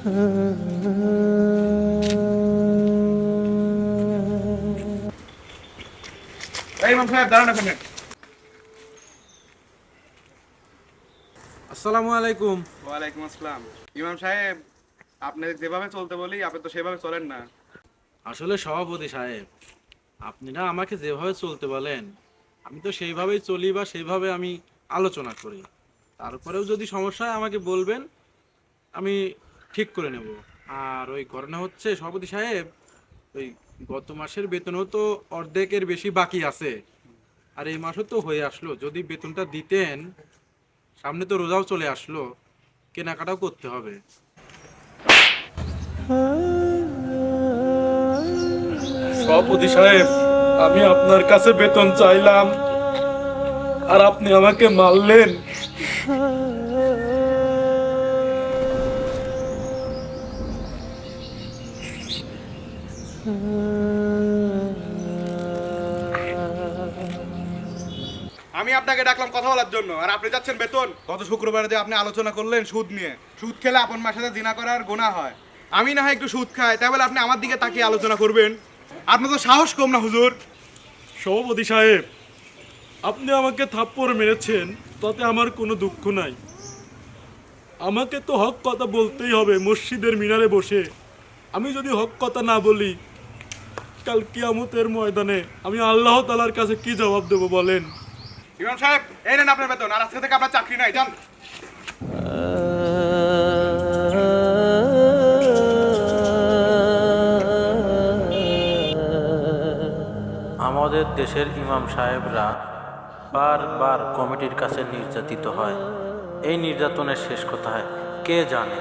এই ইমাম সাহেব দাঁড়ান এখানে। আসসালামু আলাইকুম। ওয়ালাইকুম আসসালাম। ইমাম সাহেব, আপনি যেভাবে চলতে বলি আপনি তো সেভাবে চলেন না। আসলে সভাপতি সাহেব, আপনি না আমাকে যেভাবে চলতে বলেন আমি তো সেইভাবেই চলি বা সেইভাবে আমি আলোচনা করি। তারপরেও যদি সমস্যা হয় আমাকে বলবেন, আমি ঠিক করে নেব। আর ওই ঘটনা হচ্ছে সভাপতি সাহেব, ওই গত মাসের বেতনও তো অর্ধেকের বেশি বাকি আছে। আর এই মাসও তো হয়ে আসলো, যদি বেতনটা দিতেন। সামনে তো রোজাও চলে আসলো, কেনাকাটাও করতে হবে। সভাপতি সাহেব, আমি আপনার কাছে বেতন চাইলাম আর আপনি আমাকে মারলেন। আমি আপনাকে ডাকলাম কথা বলার জন্য, আর আপনি যাচ্ছেন বেতন। গত শুক্রবারে যে আপনি আলোচনা করলেন সুদ নিয়ে, সুদ খেলে আপন মার সাথে জিনা করার গুনাহ হয়। আমি না হয় একটু সুদ খাই, তাই বলে আপনি আমার দিকে তাকিয়ে আলোচনা করবেন? আপনার তো সাহস কম না হুজুর। সভাপতি সাহেব, আপনি আমাকে থাপ্পড় মেরেছেন, তাতে আমার কোনো দুঃখ নাই। আমাকে তো হক কথা বলতেই হবে মসজিদের মিনারে বসে। আমি যদি হক কথা না বলি, কাল কিয়ামতের ময়দানে আমি আল্লাহ তাআলার কাছে কি জবাব দেব বলেন? ইমাম সাহেব, এই নেন আপনার বেতন, আর আজকে থেকে আপনার চাকরি নাই, যান। আমাদের দেশের ইমাম সাহেবরা বারবার কমিটির কাছে নির্যাতিত হয়। এই নির্যাতনের শেষ কোথায় কে জানে।